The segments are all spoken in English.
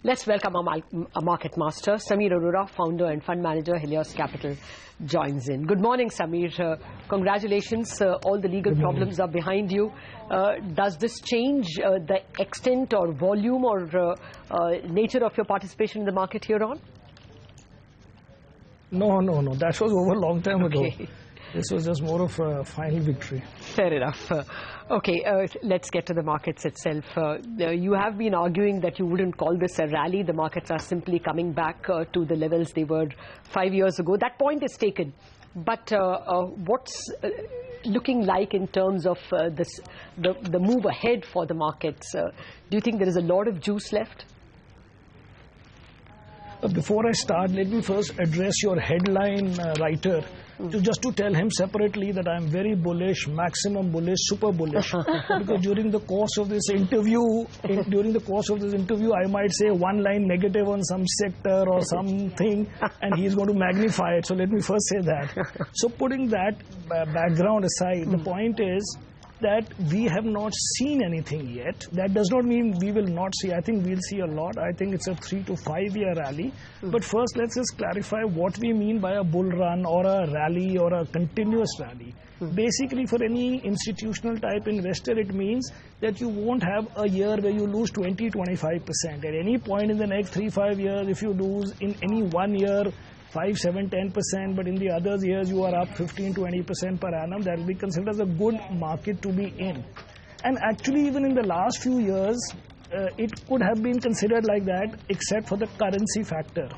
Let's welcome our market master, Samir Arora, founder and fund manager, Helios Capital, joins in. Good morning, Samir. Congratulations. All the legal problems are behind you. Does this change the extent or volume or nature of your participation in the market here on? No. That was over a long time ago. Okay. This was just more of a final victory. Fair enough. Okay, let's get to the markets itself. You have been arguing that you wouldn't call this a rally. The markets are simply coming back to the levels they were 5 years ago. That point is taken. But what's looking like in terms of the move ahead for the markets? Do you think there is a lot of juice left? Before I start, let me first address your headline writer. Just to tell him separately that I'm very bullish, maximum bullish, super bullish. Because during the course of this interview, I might say one line negative on some sector or something, and he's going to magnify it. So let me first say that. So putting that background aside, the point is that we have not seen anything yet. That does not mean we will not see. I think we'll see a lot. I think it's a 3 to 5 year rally. But first, let's just clarify what we mean by a bull run or a rally or a continuous rally. Basically, for any institutional type investor, it means that you won't have a year where you lose 20-25%. At any point in the next 3-5 years, if you lose in any 1 year 5, 7, 10%, but in the other years you are up 15-20% per annum, that will be considered as a good market to be in. And actually, even in the last few years, it could have been considered like that, except for the currency factor.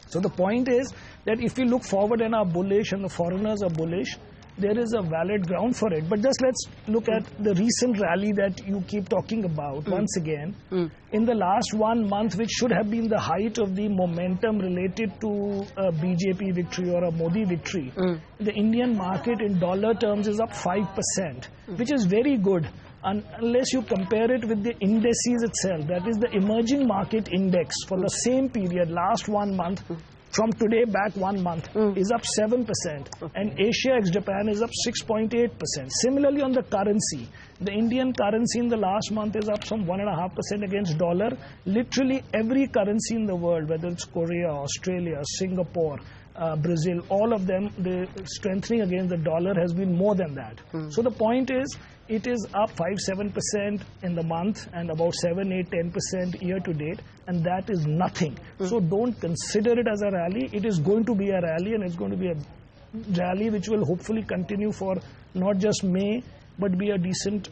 So the point is that if we look forward and are bullish and the foreigners are bullish, there is a valid ground for it. But just let's look at the recent rally that you keep talking about once again. In the last 1 month, which should have been the height of the momentum related to a BJP victory or a Modi victory, the Indian market in dollar terms is up 5%, which is very good. Unless you compare it with the indices itself, that is the emerging market index for the same period, last 1 month, from today back 1 month, is up 7%, and Asia ex Japan is up 6.8%. Similarly, on the currency, the Indian currency in the last month is up some 1.5% against dollar. Literally every currency in the world, whether it's Korea, Australia, Singapore, Brazil, all of them, the strengthening against the dollar has been more than that. So the point is, it is up 5-7% in the month and about 7-10% year to date, and that is nothing. So don't consider it as a rally. It is going to be a rally, and it's going to be a rally which will hopefully continue for not just May, but be a decent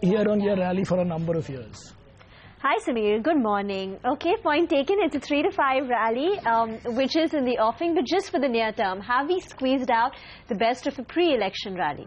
year-on-year rally for a number of years. Hi Samir, good morning. Okay, point taken. It's a 3 to 5 rally, which is in the offing, but just for the near term. Have we squeezed out the best of a pre-election rally?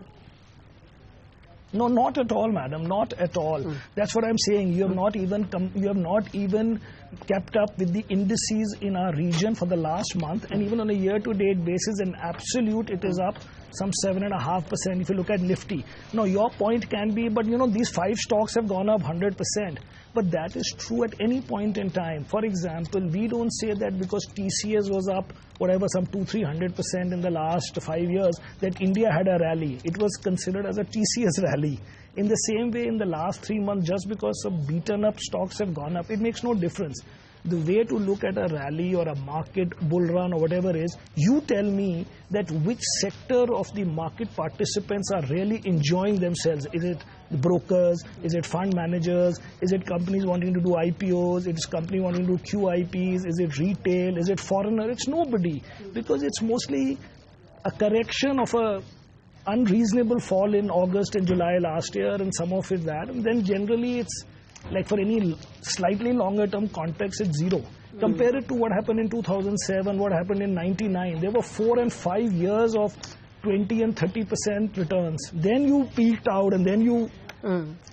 No, not at all, madam. Not at all. That's what I'm saying. You have not even kept up with the indices in our region for the last month, and even on a year-to-date basis, in absolute, it is up some 7.5%. If you look at Nifty. Now, your point can be, but these 5 stocks have gone up 100%. But that is true at any point in time. For example, we don't say that because TCS was up, whatever, some 200-300% in the last 5 years, that India had a rally. It was considered as a TCS rally. In the same way, in the last 3 months, just because some beaten up stocks have gone up, it makes no difference. The way to look at a rally or a market bull run or whatever is, you tell me that which sector of the market participants are really enjoying themselves. Is it the brokers? Is it fund managers? Is it companies wanting to do IPOs? Is it company wanting to do QIPs? Is it retail? Is it foreigner? It's nobody, because it's mostly a correction of a unreasonable fall in August and July last year, and some of it that, and then generally it's like for any slightly longer term context, it's zero. Compare it to what happened in 2007, what happened in 99. There were 4 and 5 years of 20 and 30% returns. Then you peaked out, and then you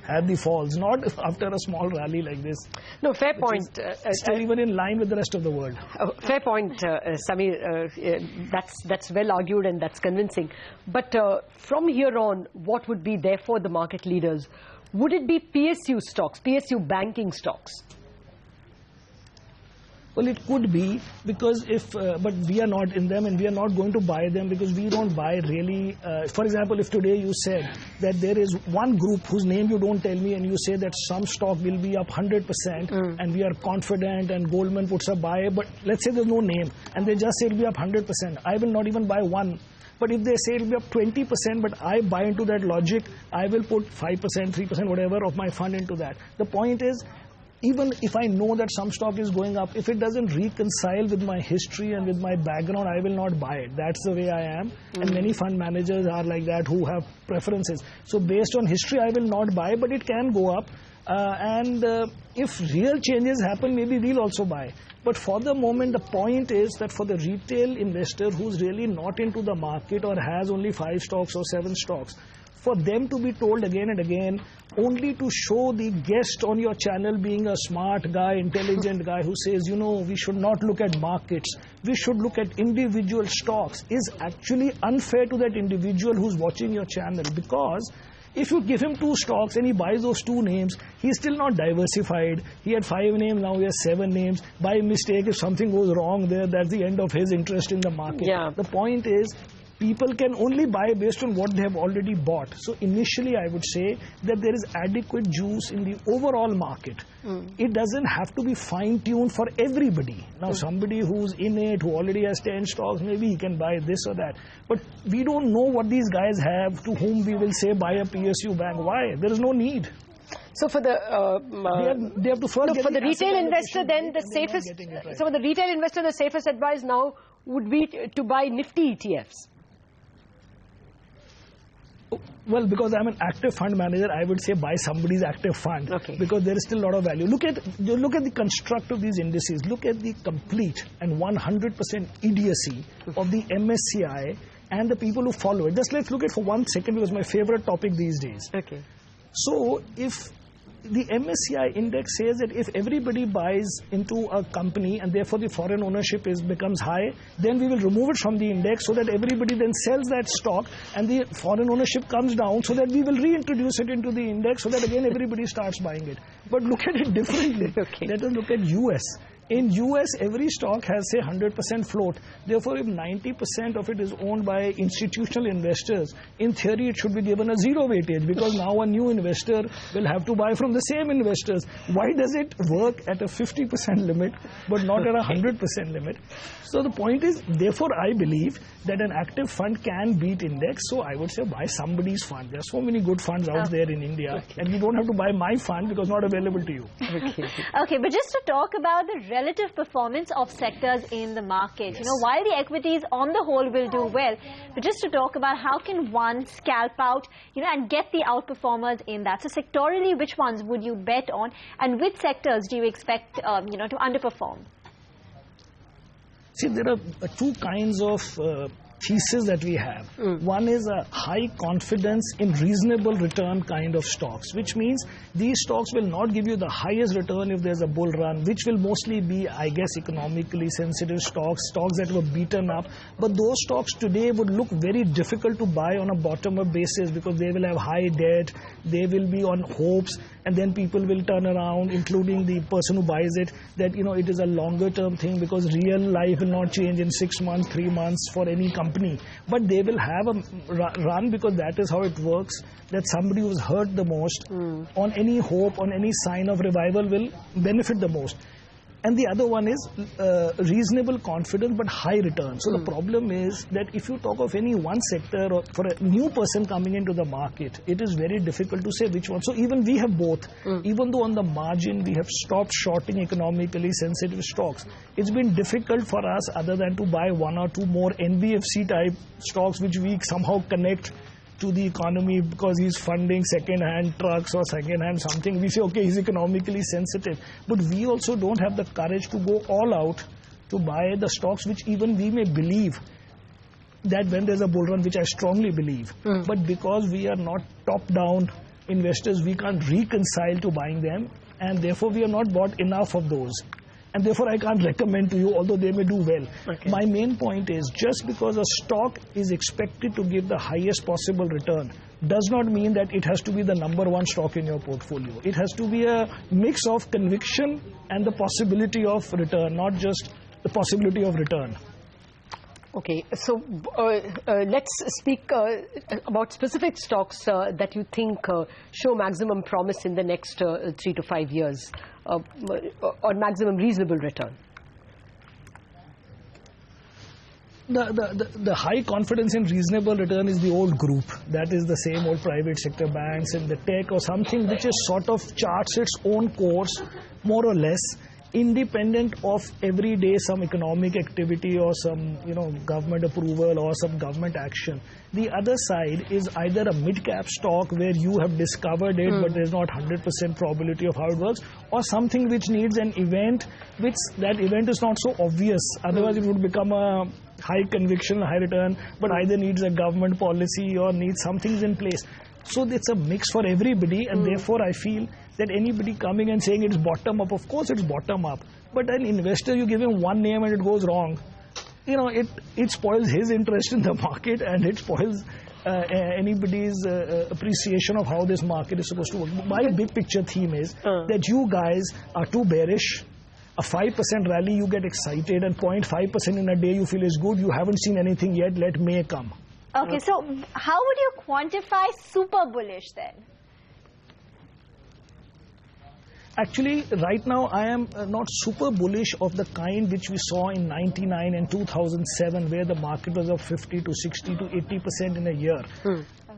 had the falls, not after a small rally like this. No, fair point. Still even in line with the rest of the world. Fair point, Samir. That's well argued and that's convincing. But from here on, what would be therefore the market leaders? Would it be PSU stocks, PSU banking stocks? Well, it could be because but we are not in them and we are not going to buy them because we don't buy really. For example, if today you said that there is one group whose name you don't tell me and you say that some stock will be up 100% and we are confident and Goldman puts a buy, but let's say there's no name and they just say it'll be up 100%. I will not even buy one. But if they say it'll be up 20%, but I buy into that logic, I will put 5%, 3%, whatever of my fund into that. The point is, even if I know that some stock is going up, if it doesn't reconcile with my history and with my background, I will not buy it. That's the way I am. And many fund managers are like that who have preferences. So based on history, I will not buy, but it can go up. If real changes happen, maybe we'll also buy. But for the moment, the point is that for the retail investor who's really not into the market or has only 5 stocks or 7 stocks, for them to be told again and again, only to show the guest on your channel being a smart guy, intelligent guy who says, you know, we should not look at markets, we should look at individual stocks, is actually unfair to that individual who's watching your channel. Because if you give him 2 stocks and he buys those 2 names, he's still not diversified. He had 5 names, now he has 7 names. By mistake, if something goes wrong there, that's the end of his interest in the market. Yeah. The point is, people can only buy based on what they have already bought. So initially, I would say that there is adequate juice in the overall market. It doesn't have to be fine-tuned for everybody. Now, somebody who's in it, who already has 10 stocks, maybe he can buy this or that. But we don't know what these guys have to whom we will say buy a PSU bank. Why? There is no need. So for the they have to first for the retail investor, then the and they're not safest. getting it right. So for the retail investor, the safest advice now would be to buy Nifty ETFs. Well, because I'm an active fund manager, I would say buy somebody's active fund. Okay. Because there is still a lot of value. Look at the construct of these indices. Look at the complete and 100% idiocy of the MSCI and the people who follow it. Just let's look at for 1 second, because my favorite topic these days. Okay. So if the MSCI index says that if everybody buys into a company and therefore the foreign ownership becomes high, then we will remove it from the index so that everybody then sells that stock and the foreign ownership comes down, so that we will reintroduce it into the index so that again everybody starts buying it. But look at it differently. Okay. Let us look at US. In US, every stock has, say, 100% float. Therefore, if 90% of it is owned by institutional investors, in theory, it should be given a 0 weightage, because now a new investor will have to buy from the same investors. Why does it work at a 50% limit, but not at a 100% limit? So the point is, therefore, I believe that an active fund can beat index. So I would say buy somebody's fund. There are so many good funds out there in India, and you don't have to buy my fund because it's not available to you. Okay, but just to talk about the relative performance of sectors in the market. Yes. You know, while the equities on the whole will do well, but just to talk about how can one scalp out, you know, and get the outperformers in that. So sectorally, which ones would you bet on, and which sectors do you expect, you know, to underperform? See, there are 2 kinds of thesis that we have. One is a high confidence in reasonable return kind of stocks, which means these stocks will not give you the highest return if there's a bull run, which will mostly be, I guess, economically sensitive stocks that were beaten up. But those stocks today would look very difficult to buy on a bottom-up basis, because they will have high debt, they will be on hopes, and then people will turn around, including the person who buys it, that, you know, it is a longer term thing, because real life will not change in 6 months, 3 months for any company. But they will have a run, because that is how it works, that somebody who's hurt the most on any hope, on any sign of revival will benefit the most. And the other one is reasonable confidence but high return. So the problem is that if you talk of any one sector, or for a new person coming into the market, it is very difficult to say which one. So even we have both. Even though on the margin we have stopped shorting economically sensitive stocks, it's been difficult for us, other than to buy 1 or 2 more NBFC type stocks which we somehow connect to the economy, because he's funding second-hand trucks or second-hand something. We say, okay, he's economically sensitive. But we also don't have the courage to go all out to buy the stocks which even we may believe that when there's a bull run, which I strongly believe. But because we are not top-down investors, we can't reconcile to buying them, and therefore we have not bought enough of those. and therefore I can't recommend to you, although they may do well. Okay. My main point is, just because a stock is expected to give the highest possible return does not mean that it has to be the number one stock in your portfolio. It has to be a mix of conviction and the possibility of return, not just the possibility of return. Okay, so let's speak about specific stocks that you think show maximum promise in the next 3 to 5 years, or maximum reasonable return. The high confidence in reasonable return is the old group. That is the same old private sector banks and the tech or something which is sort of charts its own course, more or less, independent of every day some economic activity or some government approval or some government action. The other side is either a mid-cap stock where you have discovered it but there's not 100% probability of how it works, or something which needs an event which that event is not so obvious. Otherwise it would become a high conviction, high return, but either needs a government policy or needs some things in place. So it's a mix for everybody, and therefore I feel that anybody coming and saying it's bottom up, of course it's bottom up. But an investor, you give him one name and it goes wrong, it spoils his interest in the market, and it spoils anybody's appreciation of how this market is supposed to work. My big picture theme is that you guys are too bearish. A 5% rally, you get excited, and 0.5% in a day you feel is good. You haven't seen anything yet. Let May come. Okay, so how would you quantify super bullish then? Actually, right now I am not super bullish of the kind which we saw in 99 and 2007, where the market was up 50 to 60 to 80% in a year.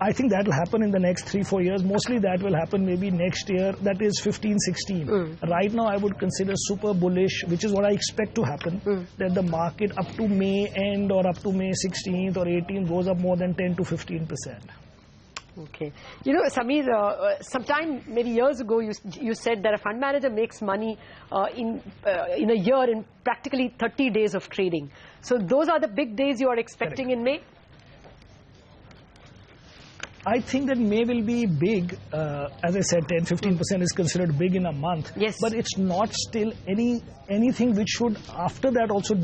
I think that will happen in the next 3-4 years. Mostly that will happen maybe next year, that is 15-16. Right now I would consider super bullish, which is what I expect to happen, that the market up to May end or up to May 16th or 18th goes up more than 10 to 15%. Okay. Samir, sometime maybe years ago you said that a fund manager makes money in a year in practically 30 days of trading. So those are the big days you are expecting in May? I think that May will be big. As I said, 10-15% is considered big in a month. Yes. But it's not still anything which should, after that, also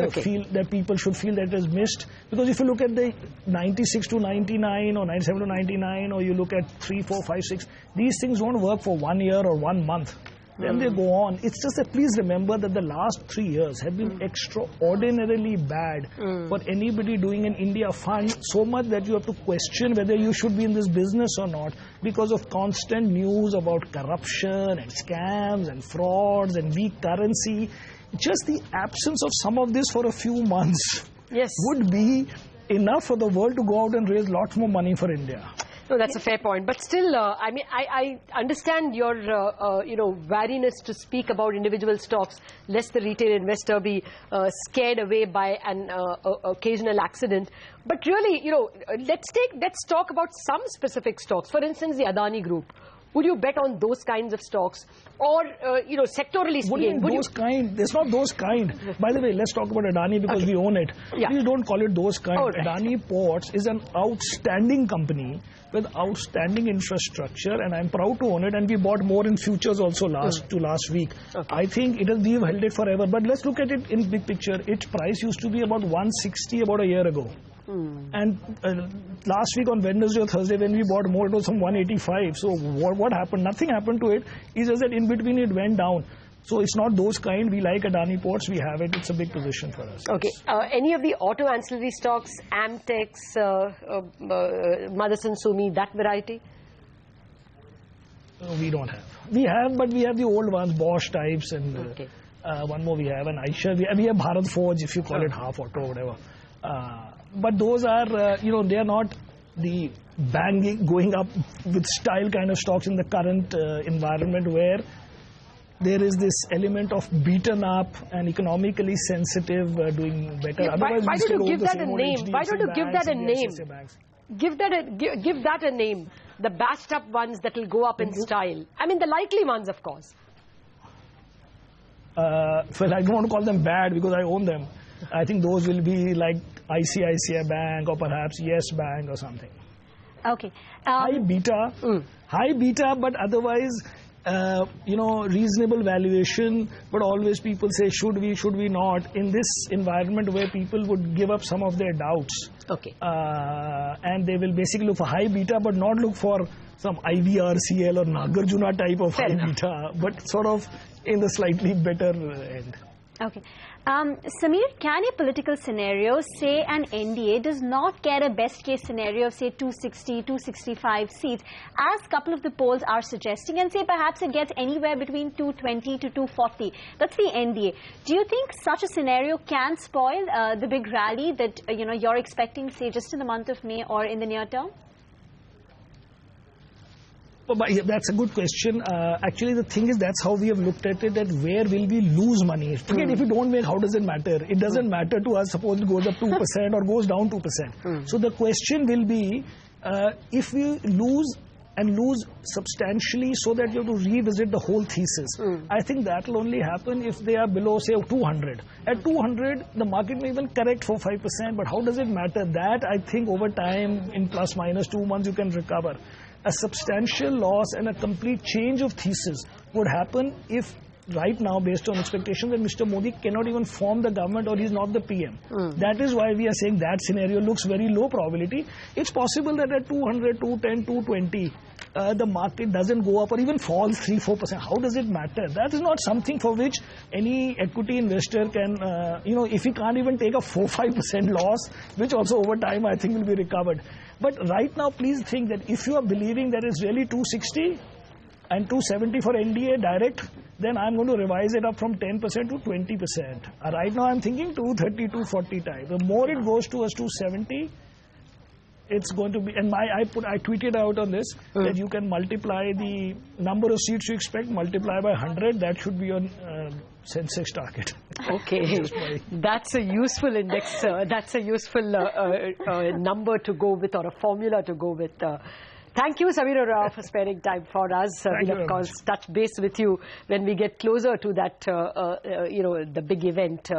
feel that people should feel that it is missed. Because if you look at the 96 to 99 or 97 to 99, or you look at 3, 4, 5, 6, these things won't work for 1 year or 1 month. Then they go on. It's just that please remember that the last 3 years have been extraordinarily bad for anybody doing an India fund, so much that you have to question whether you should be in this business or not, because of constant news about corruption and scams and frauds and weak currency. Just the absence of some of this for a few months would be enough for the world to go out and raise lots more money for India. No, that's a fair point. But still, I mean, I understand your, wariness to speak about individual stocks, lest the retail investor be scared away by an occasional accident. But really, let's talk about some specific stocks. For instance, the Adani Group. Would you bet on those kinds of stocks? Or, sectorally speaking, There's not those kind. By the way, let's talk about Adani because we own it. Yeah. Please don't call it those kind. Right. Adani Ports is an outstanding company with outstanding infrastructure, and I'm proud to own it, and we bought more in futures also last week. Okay. I think we've held it forever. But let's look at it in big picture. Its price used to be about 160 about a year ago. And last week on Wednesday or Thursday when we bought more, it was some 185. So what happened? Nothing happened to it. It's just that in between it went down. So it's not those kind. We like Adani Ports. We have it. It's a big position for us. Okay. Any of the auto ancillary stocks, Amtex, Motherson Sumi, that variety? We don't have. We have, but we have the old ones, Bosch types, and one more we have, and Eicher. We have Bharat Forge, if you call it half auto or whatever. But those are, they are not the banging, going up with style kind of stocks in the current environment where there is this element of beaten up and economically sensitive doing better. Yeah, Otherwise, why don't you give that a name? Why don't you give that a name? Give that a name. The bashed up ones that will go up in style. I mean, the likely ones, of course. Well, I don't want to call them bad because I own them. I think those will be like ICICI Bank or perhaps Yes Bank or something. Okay. High beta, but otherwise reasonable valuation, but always people say, should we not? In this environment where people would give up some of their doubts, Okay. and they will basically look for high beta, but not look for some IVRCL or Nagarjuna type of high beta, but sort of in the slightly better end. Okay. Samir, can a political scenario, say an NDA, does not get a best case scenario of say 260, 265 seats, as a couple of the polls are suggesting, and say perhaps it gets anywhere between 220 to 240. That's the NDA. Do you think such a scenario can spoil the big rally that you're expecting, say, just in the month of May or in the near term? But that's a good question. Actually, the thing is, that's how we have looked at it, that where will we lose money? Forget if we don't make, how does it matter? It doesn't matter to us, suppose it goes up 2% or goes down 2%. So the question will be, if we lose substantially so that you have to revisit the whole thesis. I think that will only happen if they are below, say, 200. At 200, the market may even correct for 5%, but how does it matter? That, I think, over time, in plus minus 2 months, you can recover. A substantial loss and a complete change of thesis would happen if right now, based on expectation, that Mr. Modi cannot even form the government or he's not the PM. That is why we are saying that scenario looks very low probability. It's possible that at 200, 210, 220, the market doesn't go up or even falls 3-4%. How does it matter? That is not something for which any equity investor can, if he can't even take a 4-5% loss, which also over time I think will be recovered. But right now, please think that if you are believing that it's really 260 and 270 for NDA direct, then I'm going to revise it up from 10% to 20%. Right now I'm thinking 230, 240 type. The more it goes towards 270, it's going to be, and I tweeted out on this, that you can multiply the number of seats you expect, multiply by 100, that should be your Sensex target. Okay, that's a useful index, that's a useful number to go with, or a formula to go with. Thank you, Samir Arora, for sparing time for us. We'll, of course, touch base with you when we get closer to that, the big event.